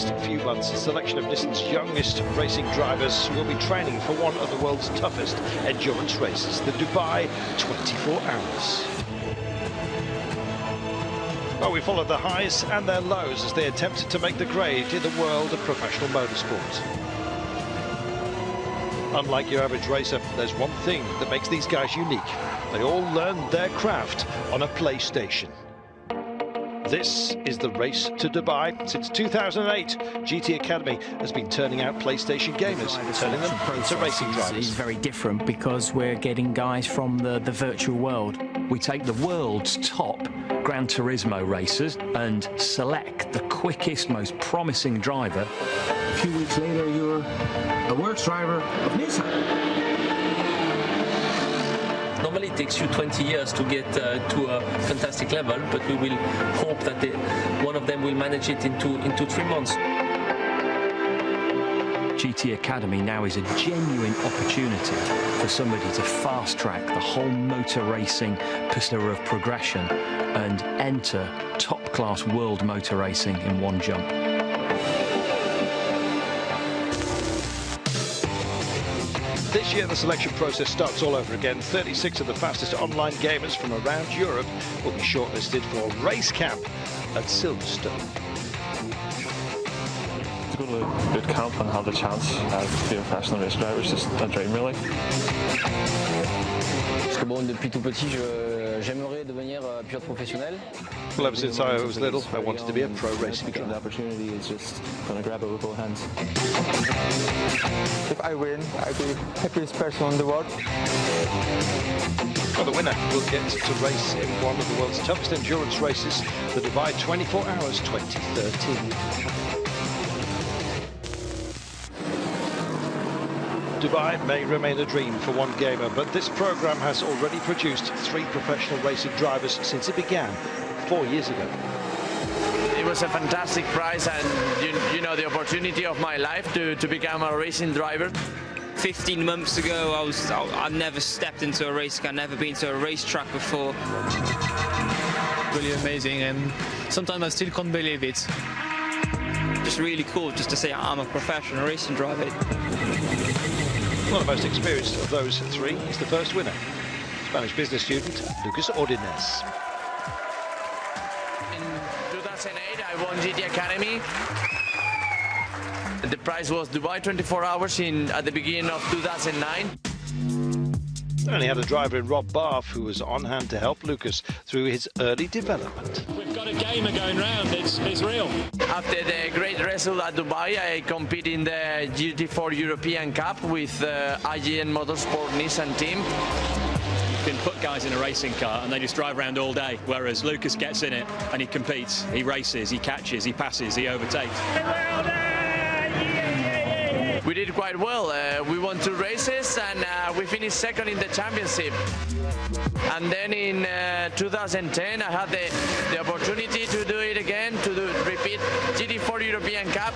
next few months, a selection of Nissan's youngest racing drivers will be training for one of the world's toughest endurance races, the Dubai 24 Hours. Well, we followed the highs and their lows as they attempted to make the grade in the world of professional motorsport. Unlike your average racer, there's one thing that makes these guys unique. They all learned their craft on a PlayStation. This is the race to Dubai. Since 2008, GTAcademy has been turning out PlayStation gamers, turning them into racing drivers. It's very different because we're getting guys from the virtual world. We take the world's top Gran Turismo racers and select the quickest, most promising driver. A few weeks later, you're a works driver of Nissan. Normally it takes you 20 years to get to a fantastic level, but we will hope that one of them will manage it into 3 months. GTAcademy now is a genuine opportunity for somebody to fast-track the whole motor racing pursuit of progression and enter top-class world motor racing in one jump. This year, the selection process starts all over again. 36 of the fastest online gamers from around Europe will be shortlisted for race camp at Silverstone. To go to a boot camp and have the chance to be a professional race driver is just a dream, really. Parce que bon, depuis tout petit, j'aimerais devenir pilote professionnel. Well, ever since I was little, I wanted to be a pro racing driver. The opportunity is just going to grab it with both hands. If I win, I'll be the happiest person in the world. Well, the winner will get to race in one of the world's toughest endurance races, the Dubai 24 Hours 2013. Dubai may remain a dream for one gamer, but this program has already produced 3 professional racing drivers since it began 4 years ago. It was a fantastic prize and you know the opportunity of my life to become a racing driver. 15 months ago, I'd never stepped into a race car, I'd never been to a racetrack before. Really amazing, and sometimes I still can't believe it. Just really cool just to say I'm a professional racing driver. One of the most experienced of those 3 is the first winner, Spanish business student Lucas Ordines. In 2008, I won GTAcademy. The prize was Dubai 24 Hours at the beginning of 2009. And he had a driver in Rob Barth who was on hand to help Lucas through his early development. We've got a gamer going round, it's real. After the great result at Dubai, I competed in the GT4 European Cup with IGN Motorsport Nissan team. You can put guys in a racing car and they just drive around all day, whereas Lucas gets in it and he competes, he races, he catches, he passes, he overtakes. We did quite well. We won 2 races and we finished second in the championship. And then in 2010, I had the opportunity to do it again, to repeat GT4 European Cup.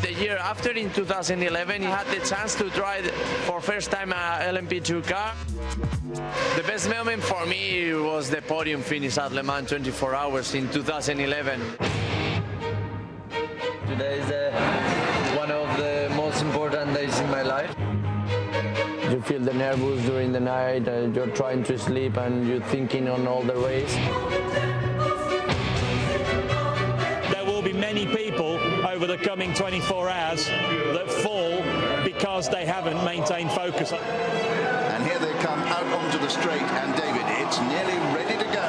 The year after, in 2011, I had the chance to drive for first time a LMP2 car. The best moment for me was the podium finish at Le Mans 24 Hours in 2011. Today is one of the most important days in my life. You feel the nervous during the night, you're trying to sleep and you're thinking on all the race. There will be many people over the coming 24 hours that fall because they haven't maintained focus. And here they come out onto the straight, and David, it's nearly ready to go.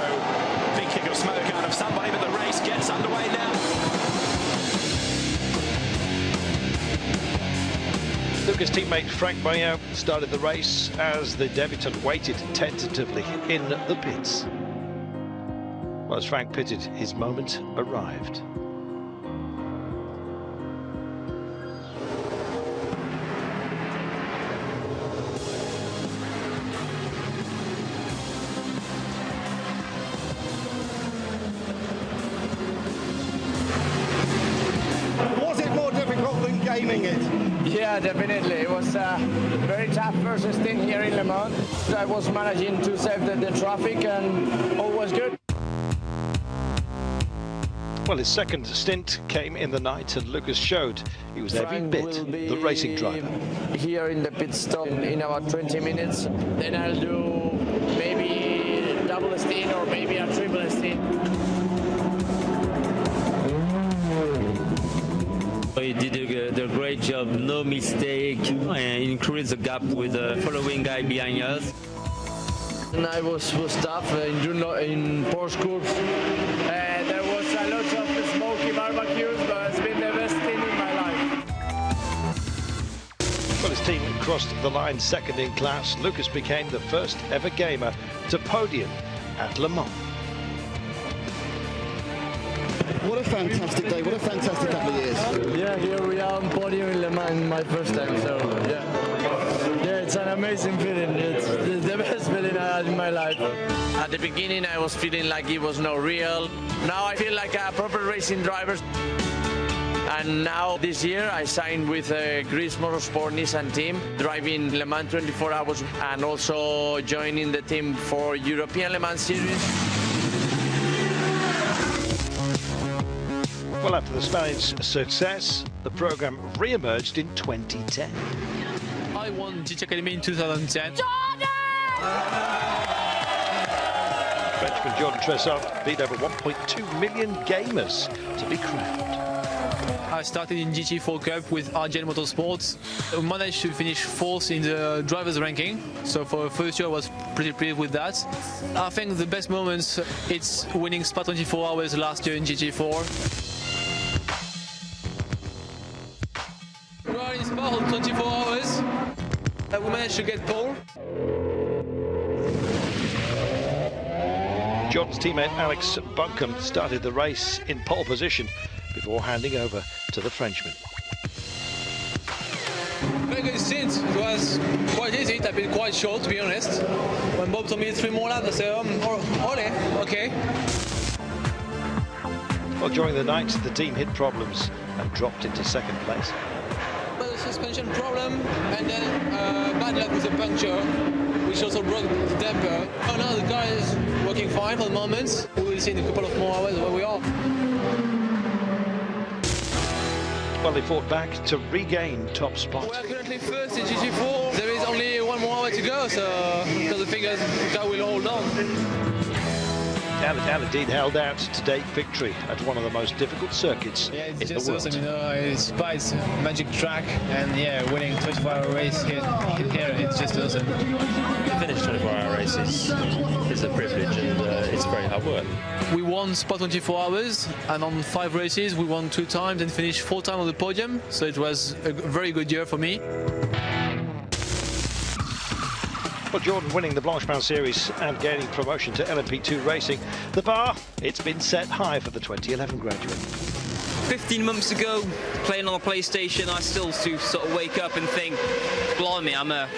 Big kick of smoke out of somebody, but the race gets underway now. Lucas' teammate Frank Maillot started the race as the debutant waited tentatively in the pits. Well, as Frank pitted, his moment arrived. Was it more difficult than gaming it? Yeah, definitely. It was a very tough first stint here in Le Mans. I was managing to save the traffic and all was good. Well, his second stint came in the night, and Lucas showed he was every bit the racing driver. Here in the pit stop in about 20 minutes. Then I'll do maybe a double stint or maybe a triple stint. He did a great job, no mistake, and increased the gap with the following guy behind us. And I was tough in Porsche course. There was a lot of smoky barbecues, but it's been the best thing in my life. Well, his team crossed the line second in class. Lucas became the first ever gamer to podium at Le Mans. What a fantastic day, what a fantastic couple of years. Yeah, here we are on podium in Le Mans, my first time, so yeah. Yeah, it's an amazing feeling. It's the best feeling I had in my life. At the beginning, I was feeling like it was not real. Now I feel like a proper racing driver. And now this year I signed with a Greece Motorsport Nissan team, driving Le Mans 24 hours and also joining the team for European Le Mans Series. Well, after the Spanish success, the program re-emerged in 2010. I won GTAcademy in 2010. Frenchman Jordan Tressart beat over 1.2 million gamers to be crowned. I started in GT4 Cup with RGN Motorsports. I managed to finish fourth in the drivers' ranking. So for the first year, I was pretty pleased with that. I think the best moments, it's winning Spa 24 Hours last year in GT4. We are in Spa on 24 hours. We managed to get pole. Jordan's teammate Alex Buncombe started the race in pole position before handing over to the Frenchman. Very good stint. It was quite easy. It had been quite short, to be honest. When Bob told me 3 more laps, I said, okay. Well, during the night, the team hit problems and dropped into second place. But a suspension problem, and then bad luck with a puncture, which also broke the damper. Oh, now the car is working fine for the moment. We will see in a couple of more hours where we are. Well, they fought back to regain top spot. We are currently first in GT4. There is only 1 more hour to go, so because the fingers the car will hold on. And indeed held out to take victory at one of the most difficult circuits in the world. Awesome, you know, it's a magic track, and yeah, winning 24-hour race here, it's just awesome. To finish 24-hour races is a privilege, and it's very hard work. We won Spa 24 Hours, and on 5 races we won 2 times and finished 4 times on the podium, so it was a very good year for me. Well, Jordan winning the Blanchepin Series and gaining promotion to LMP2 racing. The bar, it's been set high for the 2011 graduate. 15 months ago, playing on a PlayStation, I still sort of wake up and think, blimey, I'm a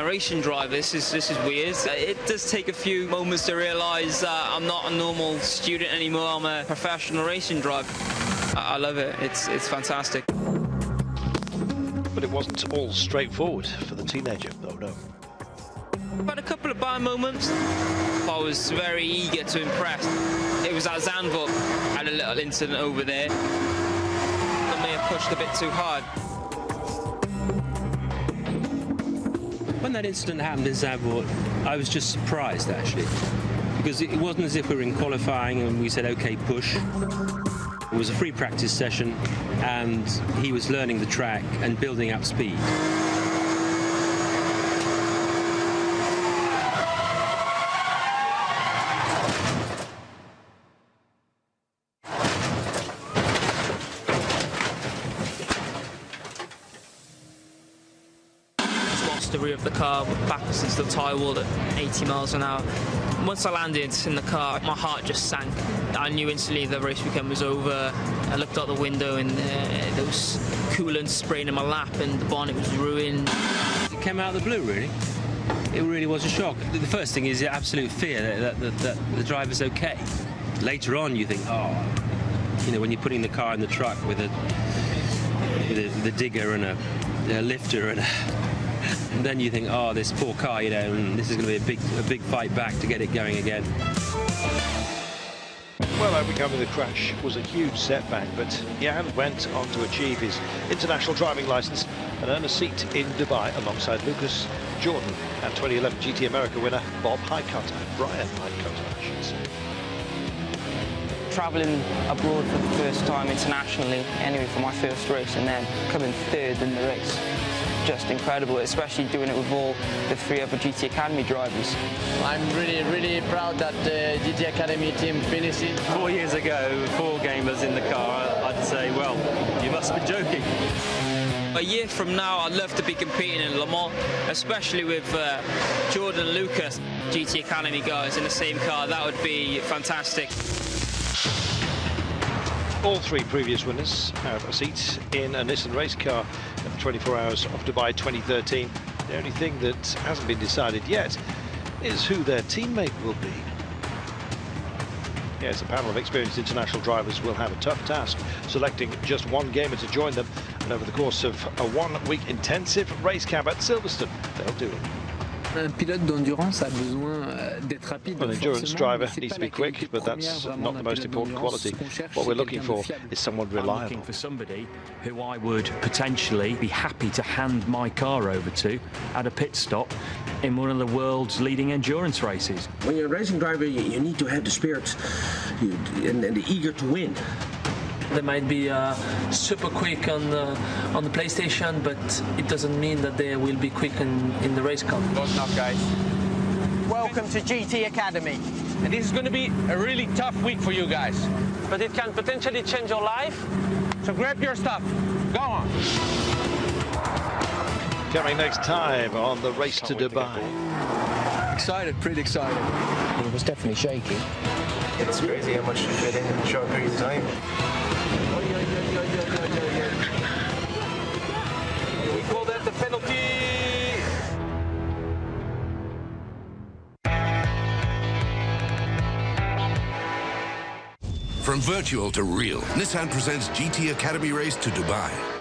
racing driver, this is weird. It does take a few moments to realise that I'm not a normal student anymore, I'm a professional racing driver. I love it, it's fantastic. But it wasn't all straightforward for the teenager, though, no. I've had a couple of bad moments. I was very eager to impress. It was at Zandvoort. I had a little incident over there. I may have pushed a bit too hard. When that incident happened in Zandvoort, I was just surprised, actually, because it wasn't as if we were in qualifying and we said, OK, push. It was a free practice session, and he was learning the track and building up speed. The rear of the car backwards into the tyre wall at 80 miles an hour. Once I landed in the car, my heart just sank. I knew instantly the race weekend was over. I looked out the window and there was coolant spraying in my lap and the bonnet was ruined. It came out of the blue, really. It really was a shock. The first thing is the absolute fear that the driver's okay. Later on, you think, oh, you know, when you're putting the car in the truck with the digger and a lifter and then you think, oh, this poor car, you know, and this is going to be a big fight back to get it going again. Well, overcoming the crash was a huge setback, but Jan went on to achieve his international driving licence and earn a seat in Dubai alongside Lucas, Jordan and 2011 GT America winner Brian Highcutter, I should say. Travelling abroad for the first time internationally, anyway, for my first race, and then coming third in the race. Just incredible, especially doing it with all the 3 other GTAcademy drivers. I'm really proud that the GTAcademy team finished it. 4 years ago, 4 gamers in the car, I'd say, well, you must be joking. A year from now, I'd love to be competing in Le Mans, especially with Jordan and Lucas, GTAcademy guys in the same car. That would be fantastic. All 3 previous winners have a seat in a Nissan race car at the 24 Hours of Dubai 2013. The only thing that hasn't been decided yet is who their teammate will be. Yes, a panel of experienced international drivers will have a tough task selecting just one gamer to join them, and over the course of a 1-week intensive race camp at Silverstone, they'll do it. Un pilote d'endurance a besoin d'être rapide. An endurance driver needs to be quick, but that's not the most important quality. What we're looking for is someone reliable. I'm looking for somebody who I would potentially be happy to hand my car over to at a pit stop in one of the world's leading endurance races. When you're a racing driver, you need to have the spirit and the eager to win. They might be super quick on the PlayStation, but it doesn't mean that they will be quick in the race car. Good enough, guys. Welcome to GTAcademy. And this is going to be a really tough week for you guys. But it can potentially change your life. So grab your stuff. Go on. Coming next time on the Race to Dubai. Excited, pretty excited. It was definitely shaky. It's crazy how much you fit in a short period of time. We call that the penalty. From virtual to real, Nissan presents GT Academy Race to Dubai.